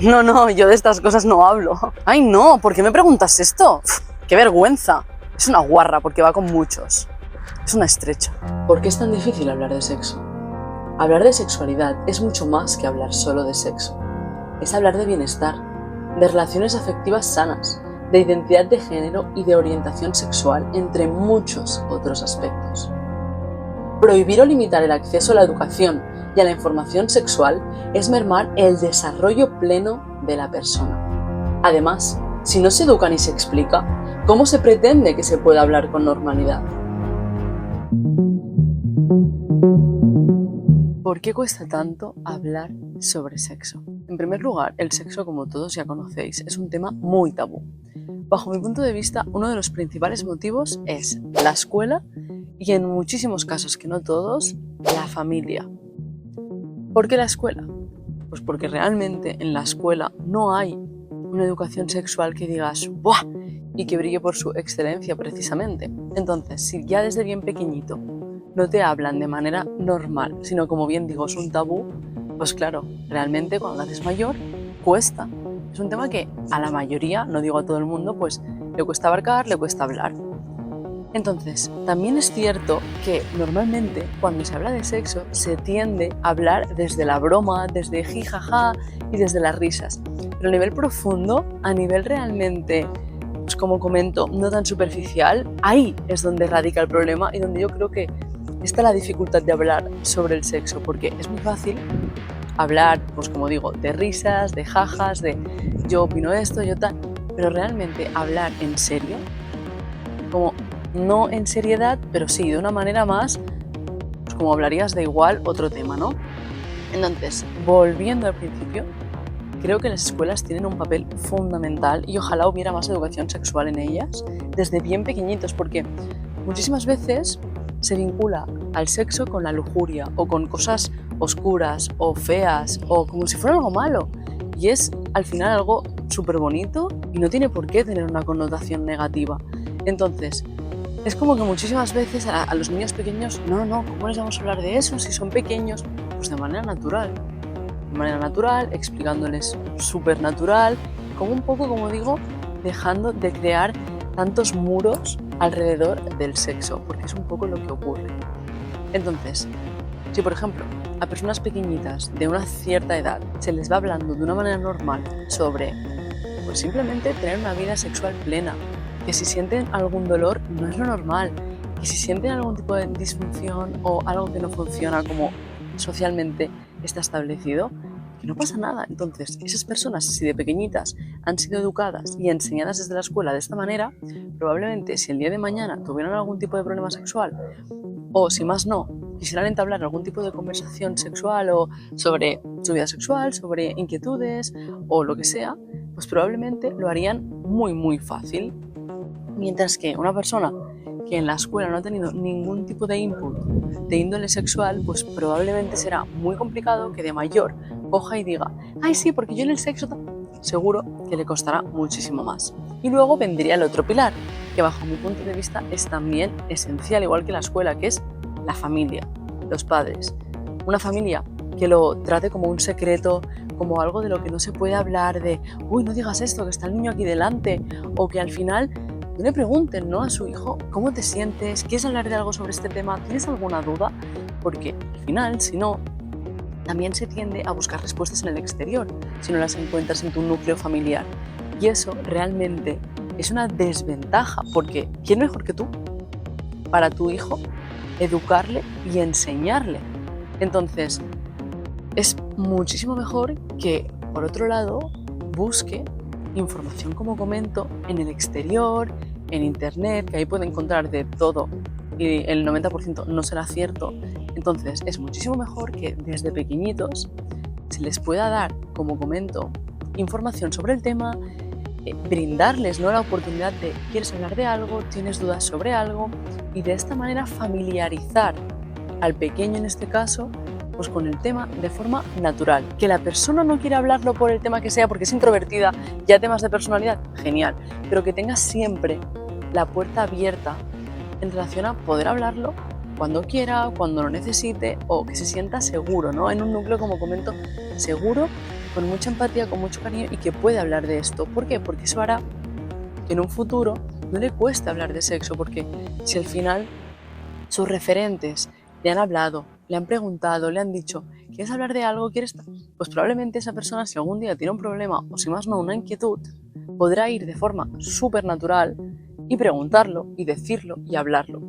No, no, yo de estas cosas no hablo. Ay, no, ¿por qué me preguntas esto? Uf, ¡qué vergüenza! Es una guarra porque va con muchos. Es una estrecha. ¿Por qué es tan difícil hablar de sexo? Hablar de sexualidad es mucho más que hablar solo de sexo. Es hablar de bienestar, de relaciones afectivas sanas, de identidad de género y de orientación sexual, entre muchos otros aspectos. Prohibir o limitar el acceso a la educación y a la información sexual es mermar el desarrollo pleno de la persona. Además, si no se educa ni se explica, ¿cómo se pretende que se pueda hablar con normalidad? ¿Por qué cuesta tanto hablar sobre sexo? En primer lugar, el sexo, como todos ya conocéis, es un tema muy tabú. Bajo mi punto de vista, uno de los principales motivos es la escuela y, en muchísimos casos, que no todos, la familia. ¿Por qué la escuela? Pues porque realmente en la escuela no hay una educación sexual que digas ¡buah! Y que brille por su excelencia precisamente. Entonces, si ya desde bien pequeñito no te hablan de manera normal, sino, como bien digo, es un tabú, pues claro, realmente cuando haces mayor cuesta. Es un tema que a la mayoría, no digo a todo el mundo, pues le cuesta abarcar, le cuesta hablar. Entonces, también es cierto que normalmente cuando se habla de sexo se tiende a hablar desde la broma, desde jijaja y desde las risas. Pero a nivel profundo, a nivel realmente, pues como comento, no tan superficial, ahí es donde radica el problema y donde yo creo que está la dificultad de hablar sobre el sexo, porque es muy fácil hablar, pues como digo, de risas, de jajas, de yo opino esto, yo tal, pero realmente hablar en serio, como no en seriedad, pero sí de una manera más, pues como hablarías de igual otro tema, ¿no? Entonces, volviendo al principio, creo que las escuelas tienen un papel fundamental y ojalá hubiera más educación sexual en ellas desde bien pequeñitos, porque muchísimas veces se vincula al sexo con la lujuria o con cosas oscuras o feas o como si fuera algo malo. Y es al final algo súper bonito y no tiene por qué tener una connotación negativa. Entonces, es como que muchísimas veces a los niños pequeños, no, ¿cómo les vamos a hablar de eso si son pequeños? Pues de manera natural. De manera natural, explicándoles súper natural, como un poco, como digo, dejando de crear tantos muros alrededor del sexo, porque es un poco lo que ocurre. Entonces, si por ejemplo a personas pequeñitas de una cierta edad se les va hablando de una manera normal sobre, pues simplemente tener una vida sexual plena, que si sienten algún dolor no es lo normal, que si sienten algún tipo de disfunción o algo que no funciona como socialmente está establecido, que no pasa nada. Entonces, esas personas, si de pequeñitas han sido educadas y enseñadas desde la escuela de esta manera, probablemente si el día de mañana tuvieran algún tipo de problema sexual o, si más no, quisieran entablar algún tipo de conversación sexual o sobre su vida sexual, sobre inquietudes o lo que sea, pues probablemente lo harían muy, muy fácil. Mientras que una persona que en la escuela no ha tenido ningún tipo de input de índole sexual, pues probablemente será muy complicado que de mayor coja y diga, ay sí, porque yo en el sexo seguro que le costará muchísimo más. Y luego vendría el otro pilar, que bajo mi punto de vista es también esencial, igual que la escuela, que es la familia, los padres. Una familia que lo trate como un secreto, como algo de lo que no se puede hablar, de, uy, no digas esto, que está el niño aquí delante, o que al final no le pregunten, ¿no?, a su hijo, ¿cómo te sientes? ¿Quieres hablar de algo sobre este tema? ¿Tienes alguna duda? Porque al final, si no, también se tiende a buscar respuestas en el exterior, si no las encuentras en tu núcleo familiar. Y eso realmente es una desventaja, porque ¿quién mejor que tú para tu hijo educarle y enseñarle? Entonces, es muchísimo mejor que, por otro lado, busque información, como comento, en el exterior, en internet, que ahí puede encontrar de todo y el 90% no será cierto. Entonces, es muchísimo mejor que desde pequeñitos se les pueda dar, como comento, información sobre el tema, brindarles, ¿no?, la oportunidad de, ¿quieres hablar de algo? ¿Tienes dudas sobre algo? Y de esta manera familiarizar al pequeño, en este caso, pues con el tema de forma natural. Que la persona no quiera hablarlo por el tema que sea, porque es introvertida, ya temas de personalidad, genial, pero que tenga siempre la puerta abierta en relación a poder hablarlo cuando quiera, cuando lo necesite, o que se sienta seguro, ¿no?, en un núcleo, como comento, seguro con mucha empatía, con mucho cariño y que puede hablar de esto. ¿Por qué? Porque eso hará que en un futuro no le cueste hablar de sexo, porque si al final sus referentes le han hablado, le han preguntado, le han dicho, ¿quieres hablar de algo? ¿Quieres? Pues probablemente esa persona, si algún día tiene un problema o si más no una inquietud, podrá ir de forma súper natural y preguntarlo y decirlo y hablarlo.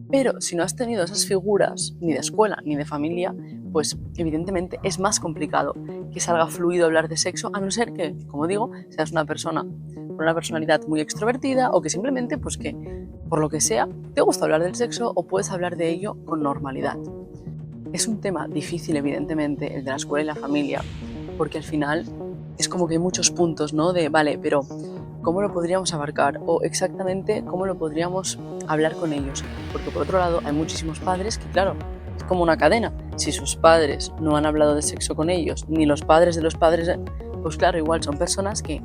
Pero si no has tenido esas figuras ni de escuela ni de familia, pues evidentemente es más complicado que salga fluido hablar de sexo, a no ser que, como digo, seas una persona con una personalidad muy extrovertida o que simplemente, pues que por lo que sea, te gusta hablar del sexo o puedes hablar de ello con normalidad. Es un tema difícil, evidentemente, el de la escuela y la familia, porque al final es como que hay muchos puntos, ¿no? De, vale, pero ¿cómo lo podríamos abarcar? O exactamente cómo lo podríamos hablar con ellos. Porque por otro lado hay muchísimos padres que, claro, es como una cadena. Si sus padres no han hablado de sexo con ellos, ni los padres de los padres, pues claro, igual son personas que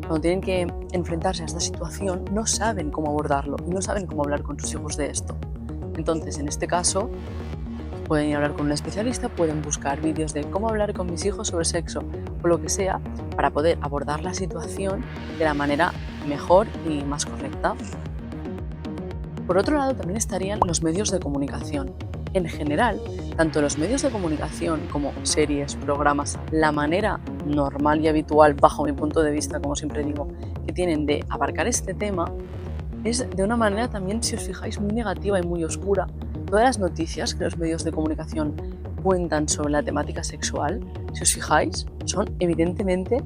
cuando tienen que enfrentarse a esta situación no saben cómo abordarlo y no saben cómo hablar con sus hijos de esto. Entonces, en este caso, pueden ir a hablar con un especialista, pueden buscar vídeos de cómo hablar con mis hijos sobre sexo o lo que sea para poder abordar la situación de la manera mejor y más correcta. Por otro lado, también estarían los medios de comunicación. En general, tanto los medios de comunicación como series, programas, la manera normal y habitual, bajo mi punto de vista, como siempre digo, que tienen de abarcar este tema, es de una manera también, si os fijáis, muy negativa y muy oscura. Todas las noticias que los medios de comunicación cuentan sobre la temática sexual, si os fijáis, son evidentemente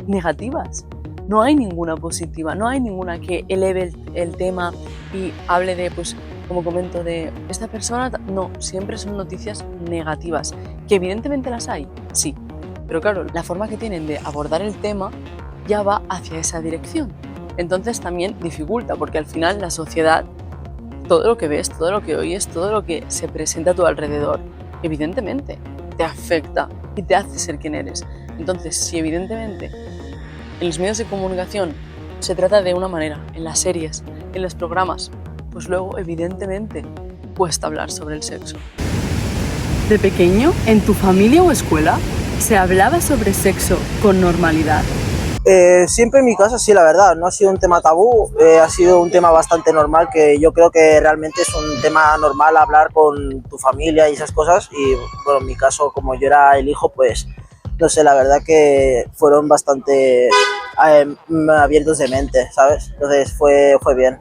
negativas. No hay ninguna positiva, no hay ninguna que eleve el tema y hable de, pues, como comento, de esta persona. No, siempre son noticias negativas, que evidentemente las hay, sí, pero claro, la forma que tienen de abordar el tema ya va hacia esa dirección. Entonces también dificulta, porque al final la sociedad, todo lo que ves, todo lo que oyes, todo lo que se presenta a tu alrededor, evidentemente te afecta y te hace ser quien eres. Entonces, si evidentemente en los medios de comunicación se trata de una manera, en las series, en los programas, pues luego evidentemente cuesta hablar sobre el sexo. De pequeño, en tu familia o escuela, ¿se hablaba sobre sexo con normalidad? Siempre en mi casa sí, la verdad, no ha sido un tema tabú, ha sido un tema bastante normal, que yo creo que realmente es un tema normal hablar con tu familia y esas cosas. Y bueno, en mi caso, como yo era el hijo, pues no sé, la verdad que fueron bastante abiertos de mente, ¿sabes? Entonces fue bien.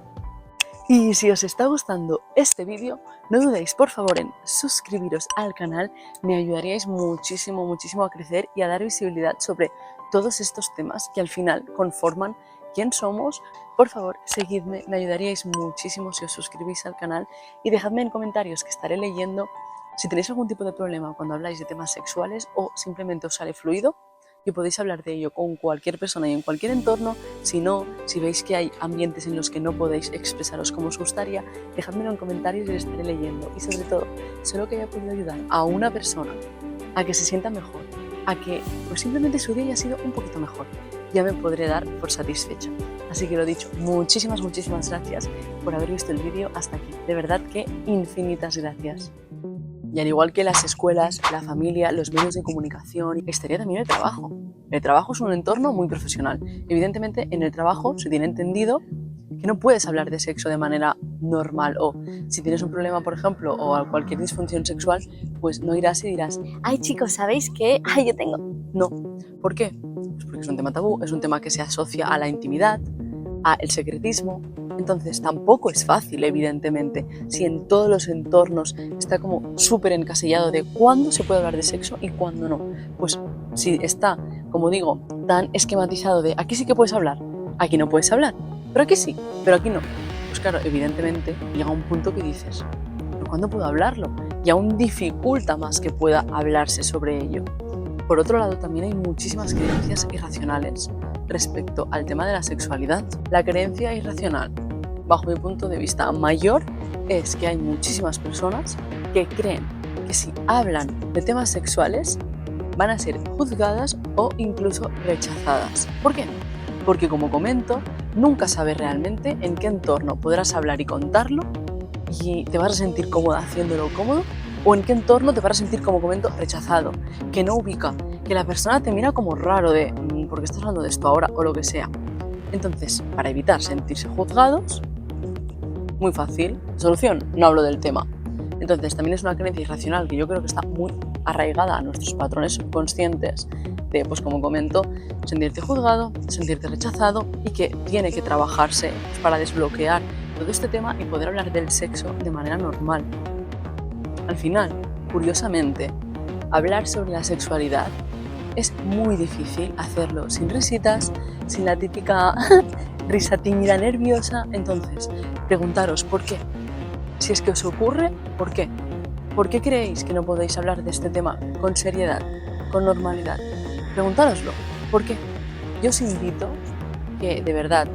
Y si os está gustando este vídeo, no dudéis por favor en suscribiros al canal, me ayudaríais muchísimo, muchísimo a crecer y a dar visibilidad sobre todos estos temas que al final conforman quién somos. Por favor, seguidme, me ayudaríais muchísimo si os suscribís al canal y dejadme en comentarios, que estaré leyendo, si tenéis algún tipo de problema cuando habláis de temas sexuales o simplemente os sale fluido y podéis hablar de ello con cualquier persona y en cualquier entorno. Si no, si veis que hay ambientes en los que no podéis expresaros como os gustaría, dejadmelo en comentarios y lo estaré leyendo. Y sobre todo, solo que haya podido ayudar a una persona a que se sienta mejor, a que pues simplemente su día haya sido un poquito mejor, ya me podré dar por satisfecha. Así que lo dicho, muchísimas gracias por haber visto el vídeo hasta aquí. De verdad que infinitas gracias. Y al igual que las escuelas, la familia, los medios de comunicación, estaría también el trabajo. El trabajo es un entorno muy profesional. Evidentemente, en el trabajo se tiene entendido que no puedes hablar de sexo de manera normal, o si tienes un problema, por ejemplo, o cualquier disfunción sexual, pues no irás y dirás, ay chicos, ¿sabéis qué? Ay, yo tengo... No. ¿Por qué? Pues porque es un tema tabú, es un tema que se asocia a la intimidad, al secretismo. Entonces tampoco es fácil, evidentemente, si en todos los entornos está como súper encasillado de cuándo se puede hablar de sexo y cuándo no. Pues si está, como digo, tan esquematizado de aquí sí que puedes hablar, aquí no puedes hablar, pero aquí sí, pero aquí no. Pues claro, evidentemente llega un punto que dices, ¿pero cuándo puedo hablarlo? Y aún dificulta más que pueda hablarse sobre ello. Por otro lado, también hay muchísimas creencias irracionales respecto al tema de la sexualidad. La creencia irracional, bajo mi punto de vista mayor, es que hay muchísimas personas que creen que si hablan de temas sexuales van a ser juzgadas o incluso rechazadas. ¿Por qué? Porque, como comento, nunca sabes realmente en qué entorno podrás hablar y contarlo y te vas a sentir cómoda haciéndolo cómodo, o en qué entorno te vas a sentir, como comento, rechazado, que no ubica que la persona te mira como raro de ¿por qué estás hablando de esto ahora? O lo que sea. Entonces, para evitar sentirse juzgados, muy fácil, solución, no hablo del tema. Entonces, también es una creencia irracional que yo creo que está muy arraigada a nuestros patrones subconscientes de, pues como comento, sentirte juzgado, sentirte rechazado y que tiene que trabajarse para desbloquear todo este tema y poder hablar del sexo de manera normal. Al final, curiosamente, hablar sobre la sexualidad es muy difícil hacerlo sin risitas, sin la típica risa tímida, nerviosa. Entonces, preguntaros por qué. Si es que os ocurre, ¿por qué? ¿Por qué creéis que no podéis hablar de este tema con seriedad, con normalidad? Preguntároslo. ¿Por qué? Yo os invito que, de verdad,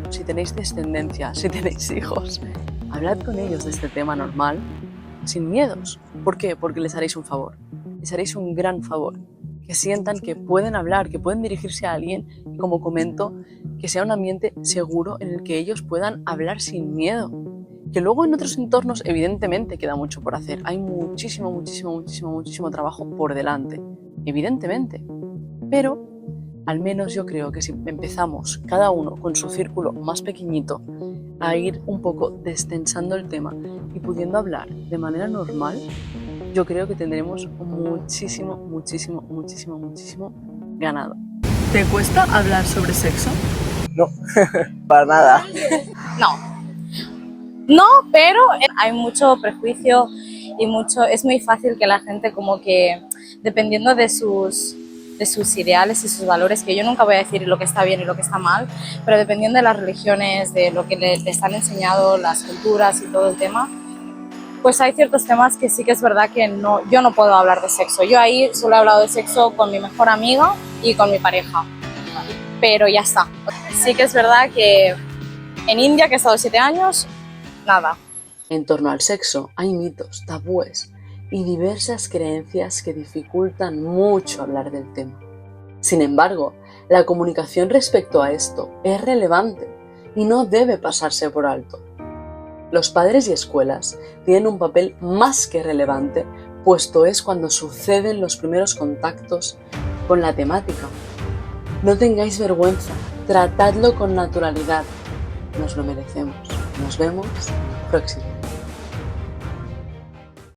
si tenéis descendencia, si tenéis hijos, hablad con ellos de este tema normal, sin miedos. ¿Por qué? Porque les haréis un favor. Les haréis un gran favor. Que sientan que pueden hablar, que pueden dirigirse a alguien y, como comento, que sea un ambiente seguro en el que ellos puedan hablar sin miedo. Que luego en otros entornos evidentemente queda mucho por hacer. Hay muchísimo trabajo por delante, evidentemente. Pero al menos yo creo que si empezamos cada uno con su círculo más pequeñito a ir un poco destensando el tema y pudiendo hablar de manera normal, yo creo que tendremos muchísimo ganado. ¿Te cuesta hablar sobre sexo? No, para nada. No, pero hay mucho prejuicio y es muy fácil que la gente como que, dependiendo de sus ideales y sus valores, que yo nunca voy a decir lo que está bien y lo que está mal, pero dependiendo de las religiones, de lo que les han enseñado, las culturas y todo el tema, pues hay ciertos temas que sí que es verdad que yo no puedo hablar de sexo. Yo ahí solo he hablado de sexo con mi mejor amiga y con mi pareja, pero ya está. Sí que es verdad que en India, que he estado 7 años, nada. En torno al sexo hay mitos, tabúes y diversas creencias que dificultan mucho hablar del tema. Sin embargo, la comunicación respecto a esto es relevante y no debe pasarse por alto. Los padres y escuelas tienen un papel más que relevante, puesto es cuando suceden los primeros contactos con la temática. No tengáis vergüenza, tratadlo con naturalidad. Nos lo merecemos. Nos vemos próximo.